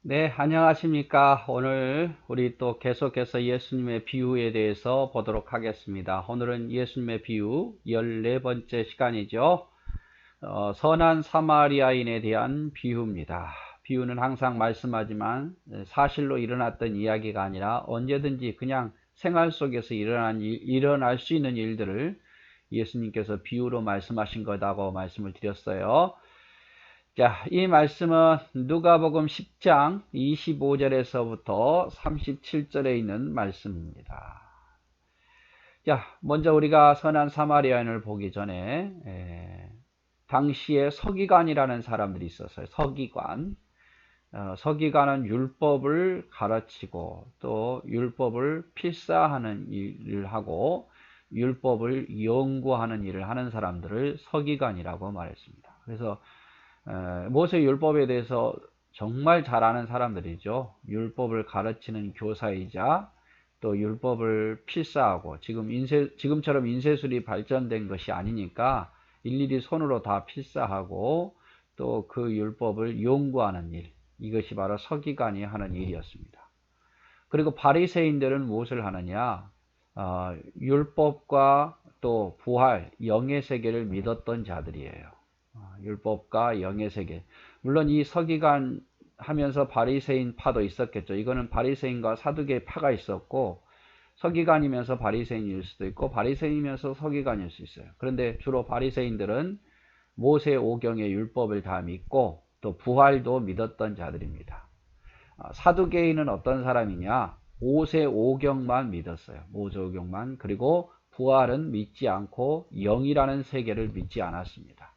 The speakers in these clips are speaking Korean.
네, 안녕하십니까. 오늘 우리 또 계속해서 예수님의 비유에 대해서 보도록 하겠습니다. 오늘은 예수님의 비유 14번째 시간이죠. 선한 사마리아인에 대한 비유입니다. 비유는 항상 말씀하지만 사실로 일어났던 이야기가 아니라 언제든지 그냥 생활 속에서 일어날 수 있는 일들을 예수님께서 비유로 말씀하신 거다고 말씀을 드렸어요. 자, 이 말씀은 누가복음 10장 25절에서부터 37절에 있는 말씀입니다. 자, 먼저 우리가 선한 사마리아인을 보기 전에 당시에 서기관이라는 사람들이 있었어요. 서기관. 서기관은 율법을 가르치고 또 율법을 필사하는 일을 하고 율법을 연구하는 일을 하는 사람들을 서기관이라고 말했습니다. 그래서 모세 율법에 대해서 정말 잘 아는 사람들이죠. 율법을 가르치는 교사이자 또 율법을 필사하고 지금처럼 인쇄술이 발전된 것이 아니니까 일일이 손으로 다 필사하고 또 그 율법을 연구하는 일, 이것이 바로 서기관이 하는 일이었습니다. 그리고 바리새인들은 무엇을 하느냐? 율법과 또 부활, 영의 세계를 믿었던 자들이에요. 율법과 영의 세계. 물론 이 서기관 하면서 바리새인 파도 있었겠죠. 이거는 바리새인과 사두개 파가 있었고, 서기관이면서 바리새인일 수도 있고 바리새인이면서 서기관일 수 있어요. 그런데 주로 바리새인들은 모세 오경의 율법을 다 믿고 또 부활도 믿었던 자들입니다. 사두개인은 어떤 사람이냐? 모세 오경만 믿었어요. 모세 오경만. 그리고 부활은 믿지 않고 영이라는 세계를 믿지 않았습니다.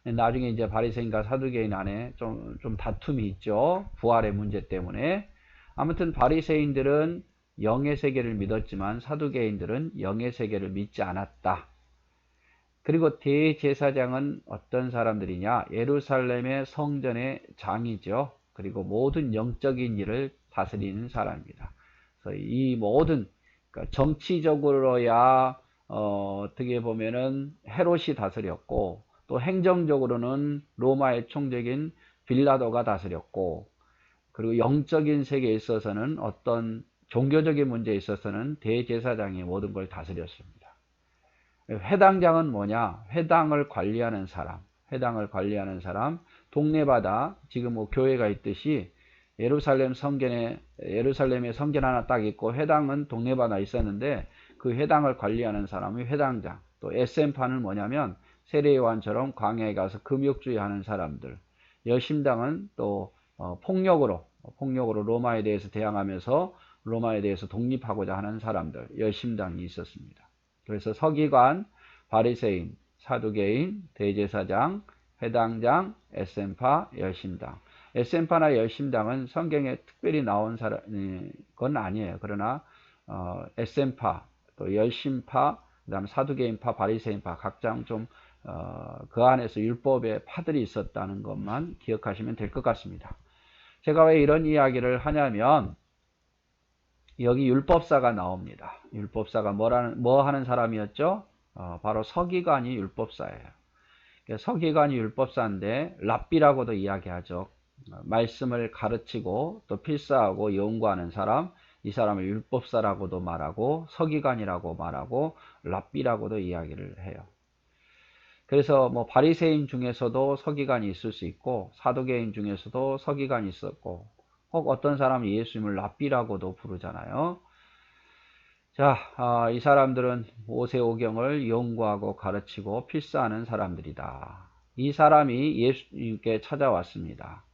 나중에 이제 바리새인과 사두개인 안에 좀 다툼이 있죠. 부활의 문제 때문에. 아무튼 바리새인들은 영의 세계를 믿었지만 사두개인들은 영의 세계를 믿지 않았다. 그리고 대제사장은 어떤 사람들이냐? 예루살렘의 성전의 장이죠. 그리고 모든 영적인 일을 다스리는 사람입니다. 그래서 이 모든, 그러니까 정치적으로야 어떻게 보면은 헤롯이 다스렸고, 또 행정적으로는 로마의 총적인 빌라도가 다스렸고, 그리고 영적인 세계에 있어서는 어떤 종교적인 문제에 있어서는 대제사장이 모든 걸 다스렸습니다. 회당장은 뭐냐? 회당을 관리하는 사람, 회당을 관리하는 사람, 동네마다 지금 뭐 교회가 있듯이 예루살렘의 성전 하나 딱 있고 회당은 동네마다 있었는데 그 회당을 관리하는 사람이 회당장. 또 SM파는 뭐냐면 세례요한처럼 광야에 가서 금욕주의 하는 사람들. 여심당은 또 폭력으로 로마에 대해서 대항하면서 로마에 대해서 독립하고자 하는 사람들, 여심당이 있었습니다. 그래서 서기관, 바리새인, 사두개인, 대제사장, 회당장, SM파, 열심당. SM파나 열심당은 성경에 특별히 나온 건 아니에요. 그러나 SM파, 또 열심파, 그다음 사두개인파, 바리새인파 각장 좀 그 안에서 율법의 파들이 있었다는 것만 기억하시면 될 것 같습니다. 제가 왜 이런 이야기를 하냐면 여기 율법사가 나옵니다. 율법사가 뭐 하는 사람이었죠? 바로 서기관이 율법사예요. 서기관이 율법사인데 랍비라고도 이야기하죠. 말씀을 가르치고 또 필사하고 연구하는 사람, 이 사람을 율법사라고도 말하고 서기관이라고 말하고 랍비라고도 이야기를 해요. 그래서 뭐 바리새인 중에서도 서기관이 있을 수 있고 사두개인 중에서도 서기관이 있었고 혹 어떤 사람은 예수님을 랍비라고도 부르잖아요. 자, 이 사람들은 모세오경을 연구하고 가르치고 필사하는 사람들이다. 이 사람이 예수님께 찾아왔습니다.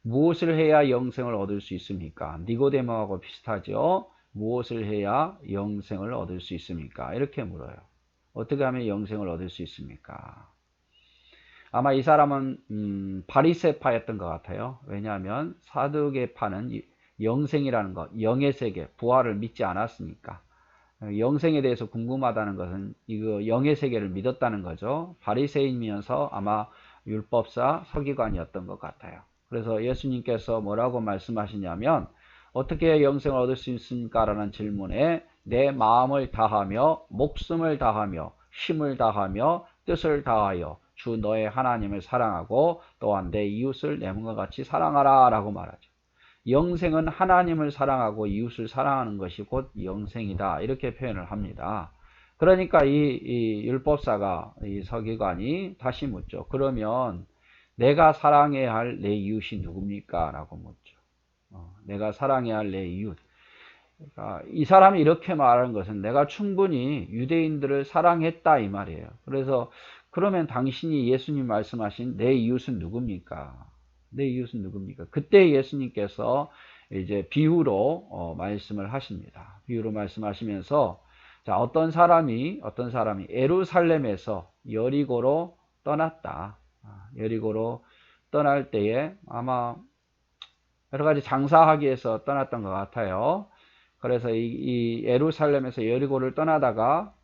무엇을 해야 영생을 얻을 수 있습니까? 니고데모하고 비슷하죠? 무엇을 해야 영생을 얻을 수 있습니까? 이렇게 물어요. 어떻게 하면 영생을 얻을 수 있습니까? 아마 이 사람은 바리새파였던 것 같아요. 왜냐하면 사두개파는 영생이라는 것, 영의 세계, 부활을 믿지 않았으니까. 영생에 대해서 궁금하다는 것은 이거 영의 세계를 믿었다는 거죠. 바리새인이면서 아마 율법사, 서기관이었던 것 같아요. 그래서 예수님께서 뭐라고 말씀하시냐면 어떻게 해야 영생을 얻을 수 있습니까? 라는 질문에 내 마음을 다하며 목숨을 다하며 힘을 다하며 뜻을 다하여 주 너의 하나님을 사랑하고 또한 내 이웃을 내 몸과 같이 사랑하라 라고 말하죠. 영생은 하나님을 사랑하고 이웃을 사랑하는 것이 곧 영생이다. 이렇게 표현을 합니다. 그러니까 이 율법사가, 이 서기관이 다시 묻죠. 그러면 내가 사랑해야 할 내 이웃이 누굽니까? 라고 묻죠. 내가 사랑해야 할 내 이웃. 그러니까 이 사람이 이렇게 말하는 것은 내가 충분히 유대인들을 사랑했다 이 말이에요. 그래서 그러면 당신이 예수님 말씀하신 내 이웃은 누굽니까? 내 이웃은 누굽니까? 그때 예수님께서 이제 비유로 말씀을 하십니다. 비유로 말씀하시면서 자, 어떤 사람이 예루살렘에서 여리고로 떠났다. 여리고로 떠날 때에 아마 여러 가지 장사하기 위해서 떠났던 것 같아요. 그래서 이 예루살렘에서 여리고를 떠나다가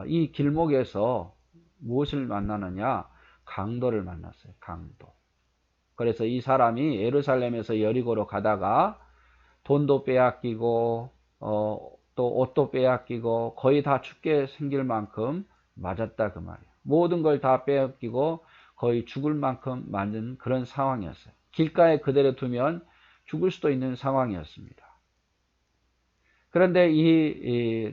이 길목에서 무엇을 만나느냐? 강도를 만났어요. 강도. 그래서 이 사람이 예루살렘에서 여리고로 가다가 돈도 빼앗기고 또 옷도 빼앗기고 거의 다 죽게 생길 만큼 맞았다 그 말이에요. 모든 걸 다 빼앗기고 거의 죽을 만큼 맞은 그런 상황이었어요. 길가에 그대로 두면 죽을 수도 있는 상황이었습니다. 그런데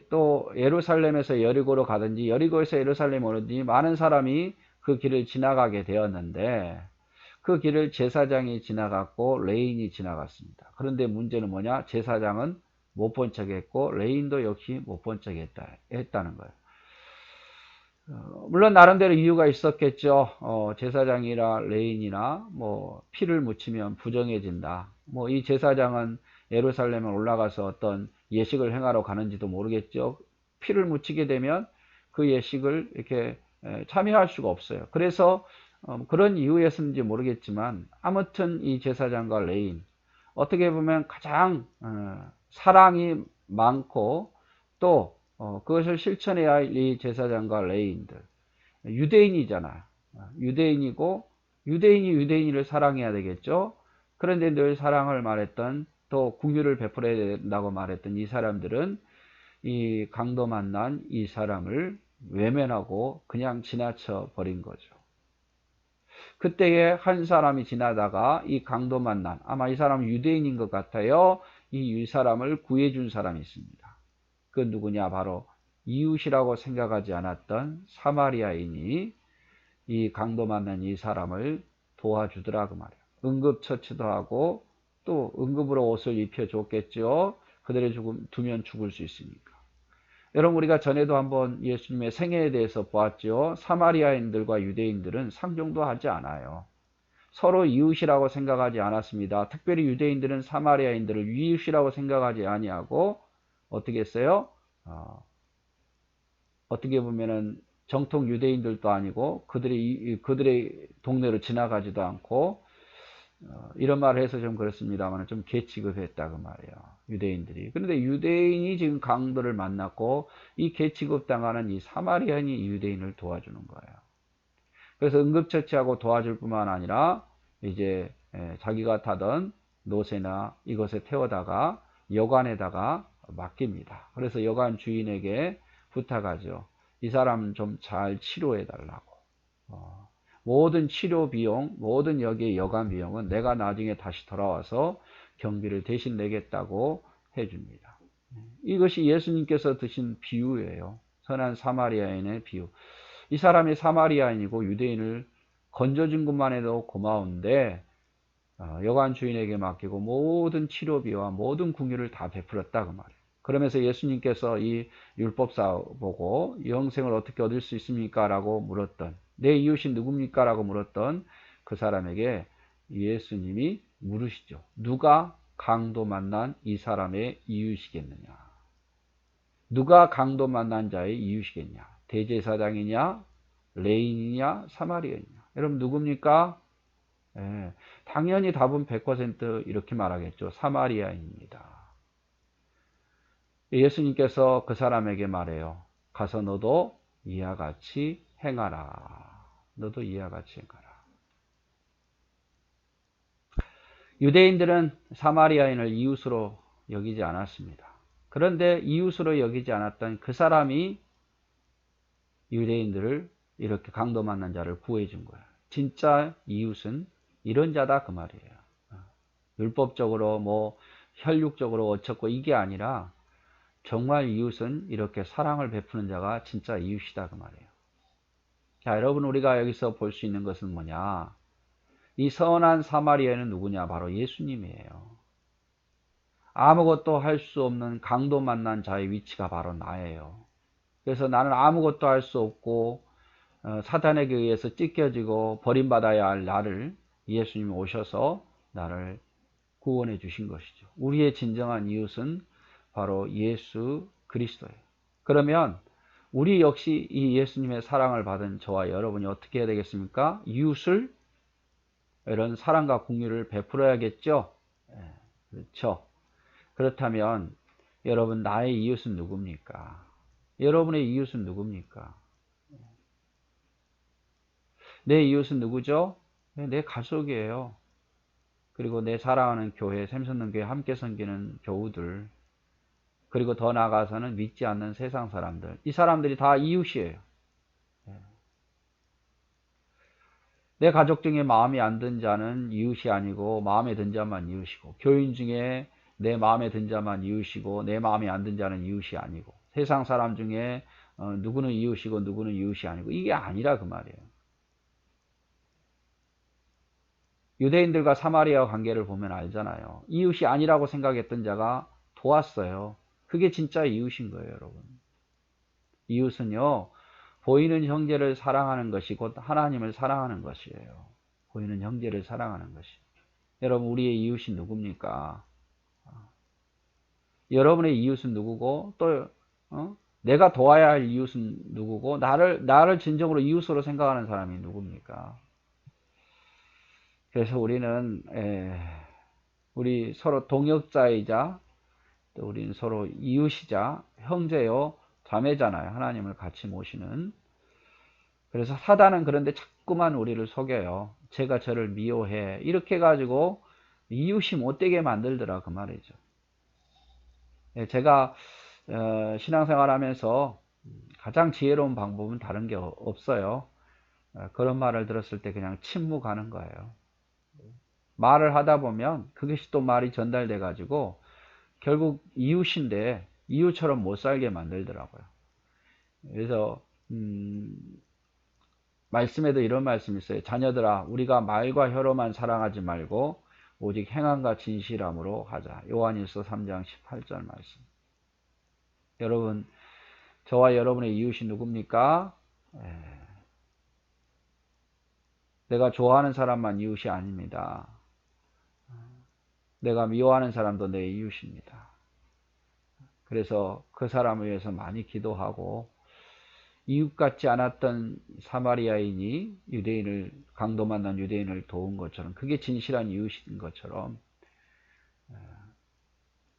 또 예루살렘에서 여리고로 가든지 여리고에서 예루살렘 오든지 많은 사람이 그 길을 지나가게 되었는데 그 길을 제사장이 지나갔고 레인이 지나갔습니다. 그런데 문제는 뭐냐? 제사장은 못 본 척했고 레인도 역시 못 본 척했다는 거예요. 물론 나름대로 이유가 있었겠죠. 제사장이나 레인이나 뭐 피를 묻히면 부정해진다. 뭐 이 제사장은 예루살렘에 올라가서 어떤 예식을 행하러 가는지도 모르겠죠. 피를 묻히게 되면 그 예식을 이렇게 참여할 수가 없어요. 그래서 그런 이유였는지 모르겠지만 아무튼 이 제사장과 레인 어떻게 보면 가장 사랑이 많고 또 그것을 실천해야 할 이 제사장과 레인들 유대인이잖아요. 유대인이고 유대인이 유대인을 사랑해야 되겠죠. 그런데 늘 사랑을 말했던 또 긍휼을 베풀어야 된다고 말했던 이 사람들은 이 강도 만난 이 사람을 외면하고 그냥 지나쳐 버린 거죠. 그때에 한 사람이 지나다가 이 강도 만난 아마 이 사람은 유대인인 것 같아요. 이 사람을 구해준 사람이 있습니다. 그 누구냐? 바로 이웃이라고 생각하지 않았던 사마리아인이 이 강도 만난 이 사람을 도와주더라 그 말이에요. 응급처치도 하고 또 응급으로 옷을 입혀줬겠죠. 그대로 두면 죽을 수 있으니까. 여러분 우리가 전에도 한번 예수님의 생애에 대해서 보았죠. 사마리아인들과 유대인들은 상종도 하지 않아요. 서로 이웃이라고 생각하지 않았습니다. 특별히 유대인들은 사마리아인들을 이웃이라고 생각하지 아니하고 어떻게 했어요? 어떻게 보면은 정통 유대인들도 아니고 그들의 동네로 지나가지도 않고 이런 말을 해서 좀 그렇습니다만 좀 개취급했다 그 말이에요. 유대인들이. 그런데 유대인이 지금 강도를 만났고 이 개취급 당하는 이 사마리아인이 유대인을 도와주는 거예요. 그래서 응급처치하고 도와줄 뿐만 아니라 이제 자기가 타던 노새나 이것에 태워다가 여관에다가 맡깁니다. 그래서 여관 주인에게 부탁하죠. 이 사람 좀 잘 치료해 달라고. 모든 치료 비용, 모든 여기의 여관 비용은 내가 나중에 다시 돌아와서 경비를 대신 내겠다고 해줍니다. 이것이 예수님께서 드신 비유예요. 선한 사마리아인의 비유. 이 사람이 사마리아인이고 유대인을 건져준 것만 해도 고마운데 여관 주인에게 맡기고 모든 치료비와 모든 긍휼을 다 베풀었다 그 말이에요. 그러면서 예수님께서 이 율법사 보고 영생을 어떻게 얻을 수 있습니까? 라고 물었던 내 이웃이 누굽니까? 라고 물었던 그 사람에게 예수님이 물으시죠. 누가 강도 만난 이 사람의 이웃이겠느냐? 누가 강도 만난 자의 이웃이겠냐? 대제사장이냐? 레인이냐? 사마리아이냐? 여러분 누굽니까? 당연히 답은 100% 이렇게 말하겠죠. 사마리아인입니다. 예수님께서 그 사람에게 말해요. 가서 너도 이와 같이 행하라. 너도 이와 같이 행하라. 유대인들은 사마리아인을 이웃으로 여기지 않았습니다. 그런데 이웃으로 여기지 않았던 그 사람이 유대인들을 이렇게 강도 만난 자를 구해준 거예요. 진짜 이웃은 이런 자다 그 말이에요. 율법적으로 뭐 혈육적으로 어쩌고 이게 아니라 정말 이웃은 이렇게 사랑을 베푸는 자가 진짜 이웃이다 그 말이에요. 자, 여러분 우리가 여기서 볼 수 있는 것은 뭐냐? 이 선한 사마리아인은 누구냐? 바로 예수님이에요. 아무것도 할 수 없는 강도 만난 자의 위치가 바로 나예요. 그래서 나는 아무것도 할 수 없고 사탄에게 의해서 찢겨지고 버림받아야 할 나를 예수님이 오셔서 나를 구원해 주신 것이죠. 우리의 진정한 이웃은 바로 예수 그리스도예요. 그러면 우리 역시 이 예수님의 사랑을 받은 저와 여러분이 어떻게 해야 되겠습니까? 이웃을 이런 사랑과 공유를 베풀어야겠죠? 그렇죠. 그렇다면 여러분 나의 이웃은 누굽니까? 여러분의 이웃은 누굽니까? 내 이웃은 누구죠? 내 가족이에요. 그리고 내 사랑하는 교회, 샘선동교회 함께 섬기는 교우들, 그리고 더 나아가서는 믿지 않는 세상 사람들, 이 사람들이 다 이웃이에요. 내 가족 중에 마음에 안 든 자는 이웃이 아니고 마음에 든 자만 이웃이고, 교인 중에 내 마음에 든 자만 이웃이고 내 마음에 안 든 자는 이웃이 아니고, 세상 사람 중에 누구는 이웃이고 누구는 이웃이 아니고, 이게 아니라 그 말이에요. 유대인들과 사마리아 관계를 보면 알잖아요. 이웃이 아니라고 생각했던 자가 도왔어요. 그게 진짜 이웃인 거예요, 여러분. 이웃은요, 보이는 형제를 사랑하는 것이 곧 하나님을 사랑하는 것이에요. 보이는 형제를 사랑하는 것이. 여러분, 우리의 이웃이 누굽니까? 여러분의 이웃은 누구고, 또, 내가 도와야 할 이웃은 누구고, 나를 진정으로 이웃으로 생각하는 사람이 누굽니까? 그래서 우리는, 우리 서로 동역자이자, 또 우리는 서로 이웃이자, 형제요, 자매잖아요. 하나님을 같이 모시는. 그래서 사단은 그런데 자꾸만 우리를 속여요. 제가 저를 미워해. 이렇게 해가지고 이웃이 못되게 만들더라 그 말이죠. 제가 신앙생활 하면서 가장 지혜로운 방법은 다른 게 없어요. 그런 말을 들었을 때 그냥 침묵하는 거예요. 말을 하다 보면 그것이 또 말이 전달돼 가지고 결국 이웃인데 이웃처럼 못 살게 만들더라고요. 그래서 말씀에도 이런 말씀이 있어요. 자녀들아, 우리가 말과 혀로만 사랑하지 말고 오직 행함과 진실함으로 하자. 요한일서 3장 18절 말씀. 여러분, 저와 여러분의 이웃이 누굽니까? 내가 좋아하는 사람만 이웃이 아닙니다. 내가 미워하는 사람도 내 이웃입니다. 그래서 그 사람을 위해서 많이 기도하고, 이웃 같지 않았던 사마리아인이 유대인을, 강도 만난 유대인을 도운 것처럼, 그게 진실한 이웃인 것처럼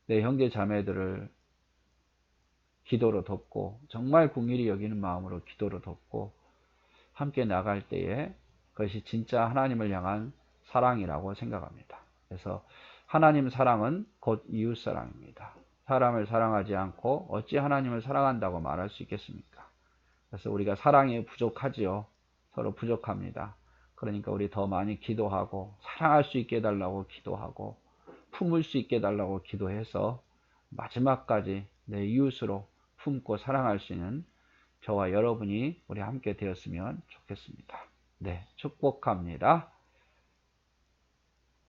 내 형제 자매들을 기도로 돕고, 정말 긍휼히 여기는 마음으로 기도로 돕고 함께 나갈 때에 그것이 진짜 하나님을 향한 사랑이라고 생각합니다. 그래서 하나님 사랑은 곧 이웃 사랑입니다. 사람을 사랑하지 않고 어찌 하나님을 사랑한다고 말할 수 있겠습니까? 그래서 우리가 사랑이 부족하지요. 서로 부족합니다. 그러니까 우리 더 많이 기도하고, 사랑할 수 있게 해달라고 기도하고, 품을 수 있게 해달라고 기도해서 마지막까지 내 이웃으로 품고 사랑할 수 있는 저와 여러분이 우리 함께 되었으면 좋겠습니다. 네, 축복합니다.